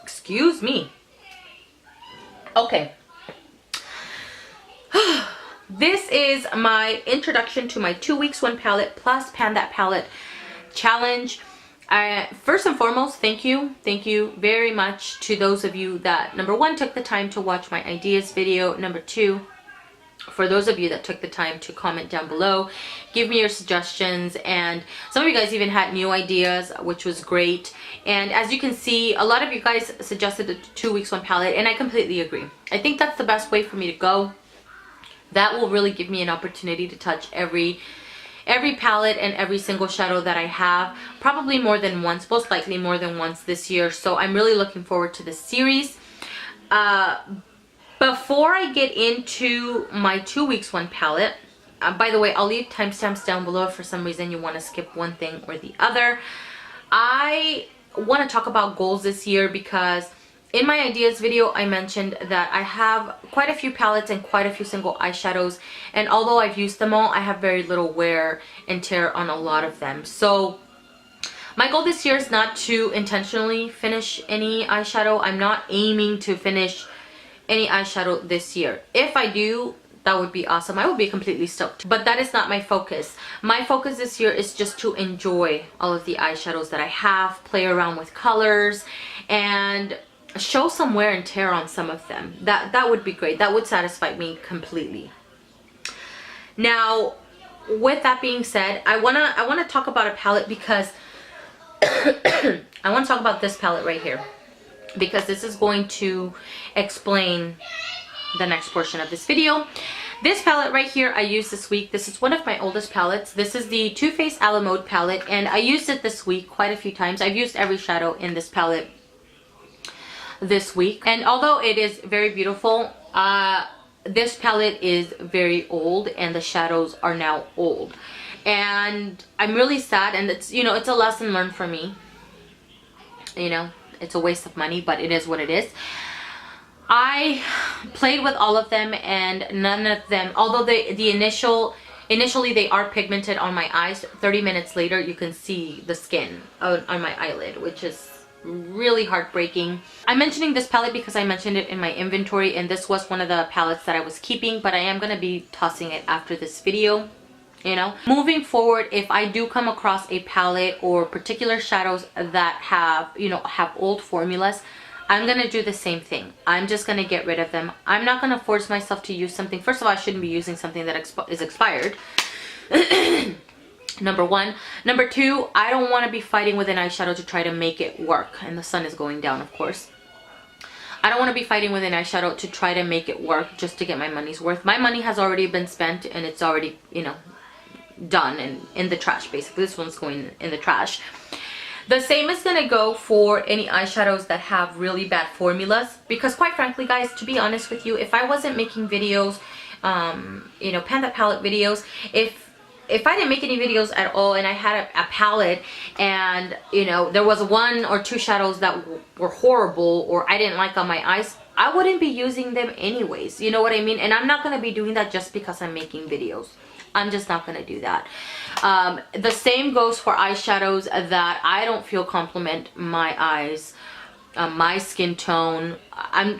Excuse me. Okay. This is my introduction to my 2 weeks 1 palette plus Pan That Palette challenge. First and foremost, thank you very much to those of you that, number one, took the time to watch my ideas video. Number two, for those of you that took the time to comment down below, give me your suggestions, and some of you guys even had new ideas, which was great. And as you can see, a lot of you guys suggested a 2 weeks 1 palette, and I completely agree. I think that's the best way for me to go. That will really give me an opportunity to touch every palette and every single shadow that I have, probably more than once, most likely more than once this year. So I'm really looking forward to this series. Before I get into my 2 weeks 1 palette, by the way, I'll leave timestamps down below if for some reason you want to skip one thing or the other. I want to talk about goals this year because in my ideas video, I mentioned that I have quite a few palettes and quite a few single eyeshadows, and although I've used them all, I have very little wear and tear on a lot of them. So my goal this year is not to intentionally finish any eyeshadow. I'm not aiming to finish any eyeshadow this year. If I do, that would be awesome. I would be completely stoked. But that is not my focus. My focus this year is just to enjoy all of the eyeshadows that I have, play around with colors, and show some wear and tear on some of them. That would be great. That would satisfy me completely. Now, with that being said, I wanna talk about a palette because I want to talk about this palette right here, because this is going to explain the next portion of this video. This palette right here I used this week. This is one of my oldest palettes. This is the Too Faced A La Mode palette, and I used it this week quite a few times. I've used every shadow in this palette this week, and although it is very beautiful, this palette is very old and the shadows are now old, and I'm really sad, and it's, you know, it's a lesson learned for me. You know, it's a waste of money, but it is what it is. I played with all of them, and none of them, although initially they are pigmented on my eyes, 30 minutes later you can see the skin on my eyelid, which is really heartbreaking. I'm mentioning this palette because I mentioned it in my inventory, and this was one of the palettes that I was keeping, but I am going to be tossing it after this video. You know, moving forward, if I do come across a palette or particular shadows that have, you know, have old formulas, I'm gonna do the same thing. I'm just gonna get rid of them. I'm not gonna force myself to use something. First of all, I shouldn't be using something that is expired. Number one. Number two, I don't want to be fighting with an eyeshadow to try to make it work. And the sun is going down, of course. I don't want to be fighting with an eyeshadow to try to make it work just to get my money's worth. My money has already been spent, and it's already, you know, done and in the trash. Basically, this one's going in the trash. The same is going to go for any eyeshadows that have really bad formulas, because quite frankly, guys, to be honest with you, if I wasn't making videos, you know, Pan That Palette videos, if I didn't make any videos at all and I had a palette and, you know, there was 1 or 2 shadows that were horrible or I didn't like on my eyes, I wouldn't be using them anyways. You know what I mean? And I'm not going to be doing that just because I'm making videos. I'm just not going to do that. The same goes for eyeshadows that I don't feel complement my eyes, my skin tone.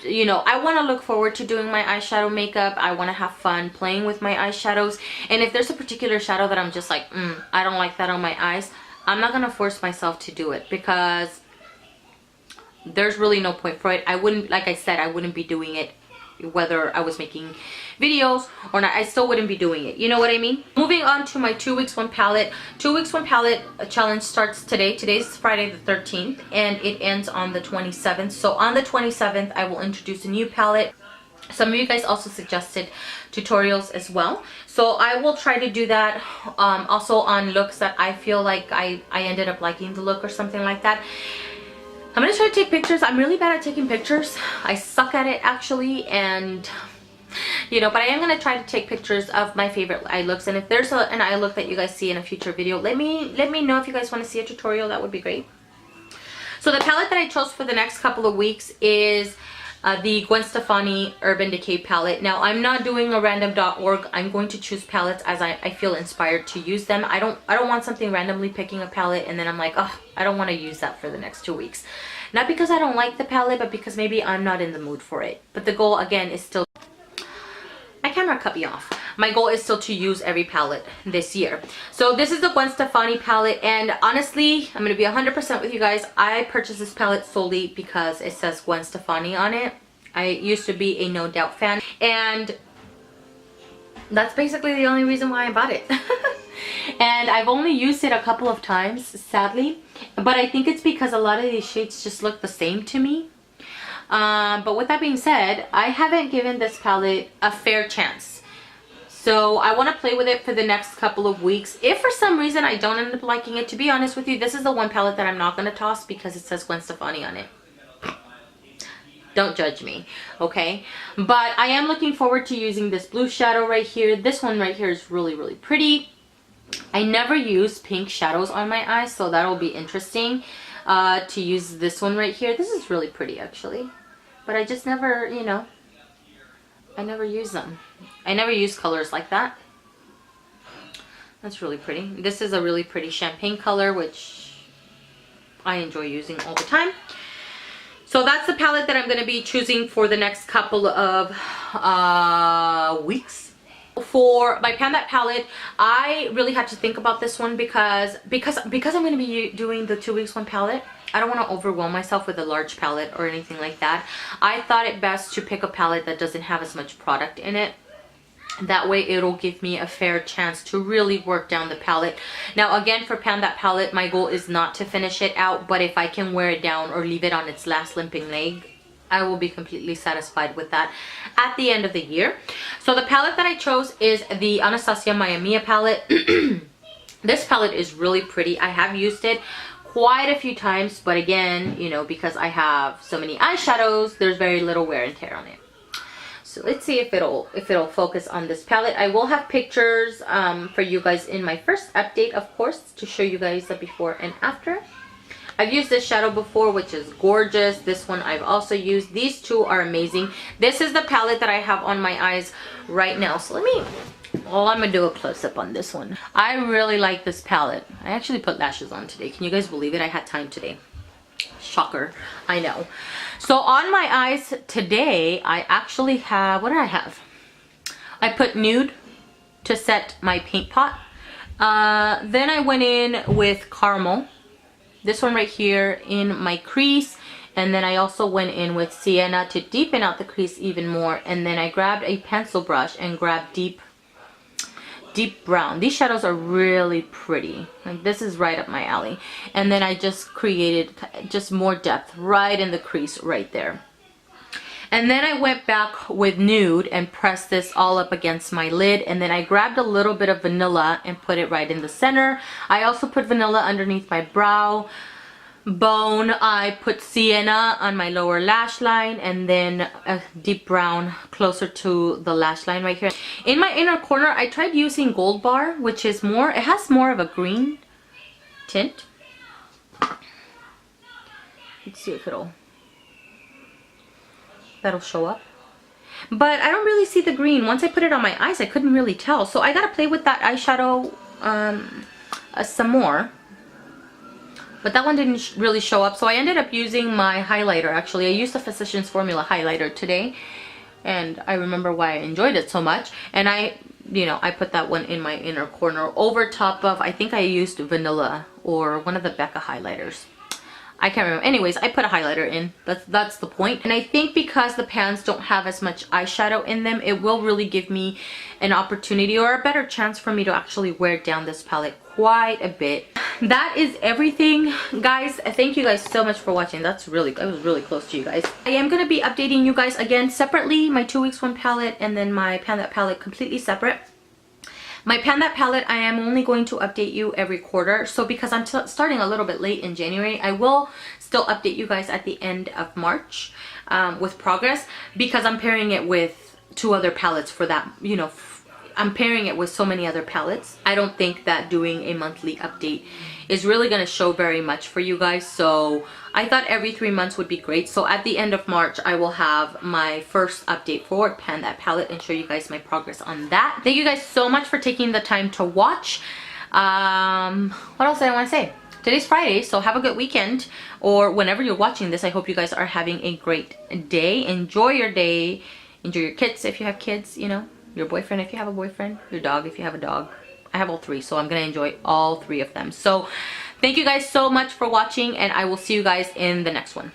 You know, I want to look forward to doing my eyeshadow makeup. I want to have fun playing with my eyeshadows. And if there's a particular shadow that I'm just like, I don't like that on my eyes, I'm not going to force myself to do it, because there's really no point for it. I wouldn't, like I said, I wouldn't be doing it whether I was making videos or not. I still wouldn't be doing it. You know what I mean? Moving on to my 2 weeks 1 palette. 2 weeks 1 palette challenge starts today. Today's Friday the 13th, and it ends on the 27th. So on the 27th, I will introduce a new palette. Some of you guys also suggested tutorials as well, so I will try to do that. Also on looks that I feel like I ended up liking the look or something like that. I'm gonna try to take pictures. I'm really bad at taking pictures. I suck at it actually, and you know, but I am gonna try to take pictures of my favorite eye looks. And if there's an eye look that you guys see in a future video, let me know if you guys want to see a tutorial. That would be great. So the palette that I chose for the next couple of weeks is the Gwen Stefani Urban Decay palette. Now, I'm not doing a random.org. I'm going to choose palettes as I feel inspired to use them. I don't want something randomly picking a palette and then I'm like, oh, I don't want to use that for the next 2 weeks. Not because I don't like the palette, but because maybe I'm not in the mood for it. But the goal, again, is still... My camera cut me off. My goal is still to use every palette this year. So this is the Gwen Stefani palette, and honestly, I'm going to be 100% with you guys. I purchased this palette solely because it says Gwen Stefani on it. I used to be a No Doubt fan, and that's basically the only reason why I bought it. And I've only used it a couple of times, sadly, but I think it's because a lot of these shades just look the same to me. But with that being said, I haven't given this palette a fair chance. So I want to play with it for the next couple of weeks. If for some reason I don't end up liking it, to be honest with you, this is the one palette that I'm not going to toss because it says Gwen Stefani on it. Don't judge me, okay? But I am looking forward to using this blue shadow right here. This one right here is really, really pretty. I never use pink shadows on my eyes, so that'll be interesting to use this one right here. This is really pretty, actually. But I just never, you know, I never use them. I never use colors like that. That's really pretty. This is a really pretty champagne color, which I enjoy using all the time. So that's the palette that I'm going to be choosing for the next couple of weeks. For my Pan That palette, I really had to think about this one because I'm going to be doing the 2 weeks one palette. I don't want to overwhelm myself with a large palette or anything like that. I thought it best to pick a palette that doesn't have as much product in it. That way it'll give me a fair chance to really work down the palette. Now again, for Pan That palette, my goal is not to finish it out, but if I can wear it down or leave it on its last limping leg, I will be completely satisfied with that at the end of the year. So the palette that I chose is the Anastasia Mia Mia palette. This palette is really pretty. I have used it quite a few times, but again, you know, because I have so many eyeshadows, there's very little wear and tear on it. So let's see if it'll focus on this palette. I will have pictures for you guys in my first update, of course, to show you guys the before and after. I've used this shadow before, which is gorgeous. This one I've also used. These two are amazing. This is the palette that I have on my eyes right now. So I'm gonna do a close-up on this one. I really like this palette. I actually put lashes on today. Can you guys believe it? I had time today. Shocker, I know. So on my eyes today, I actually have, what did I have? I put Nude to set my paint pot. Then I went in with Caramel. This one right here in my crease. And then I also went in with Sienna to deepen out the crease even more. And then I grabbed a pencil brush and grabbed deep brown. These shadows are really pretty. Like, this is right up my alley. And then I just created just more depth right in the crease right there. And then I went back with Nude and pressed this all up against my lid. And then I grabbed a little bit of vanilla and put it right in the center. I also put vanilla underneath my brow bone. I put Sienna on my lower lash line, and then a deep brown closer to the lash line right here. In my inner corner, I tried using Gold Bar, which is more, it has more of a green tint. Let's see if that'll show up. But I don't really see the green. Once I put it on my eyes, I couldn't really tell. So I gotta play with that eyeshadow some more. But that one didn't really show up. So I ended up using my highlighter. Actually, I used the Physicians Formula highlighter today. And I remember why I enjoyed it so much. And I put that one in my inner corner over top of, I think I used Vanilla or one of the Becca highlighters. I can't remember. Anyways, I put a highlighter in. That's the point. And I think because the pans don't have as much eyeshadow in them, it will really give me an opportunity or a better chance for me to actually wear down this palette quite a bit. That is everything, guys. Thank you guys so much for watching. I was really close to you guys. I am going to be updating you guys again separately, my 2 weeks one palette and then my Pan That palette completely separate. My Pan That palette, I am only going to update you every quarter. So because I'm starting a little bit late in January, I will still update you guys at the end of March with progress, because I'm pairing it with 2 other palettes for that, you know, I'm pairing it with so many other palettes. I don't think that doing a monthly update is really going to show very much for you guys. So I thought every 3 months would be great. So at the end of March, I will have my first update for Pan That palette and show you guys my progress on that. Thank you guys so much for taking the time to watch. What else did I want to say? Today's Friday, so have a good weekend, or whenever you're watching this, I hope you guys are having a great day. Enjoy your day. Enjoy your kids if you have kids, you know, your boyfriend if you have a boyfriend, your dog if you have a dog. I have all 3, so I'm gonna enjoy all 3 of them. So thank you guys so much for watching, and I will see you guys in the next one.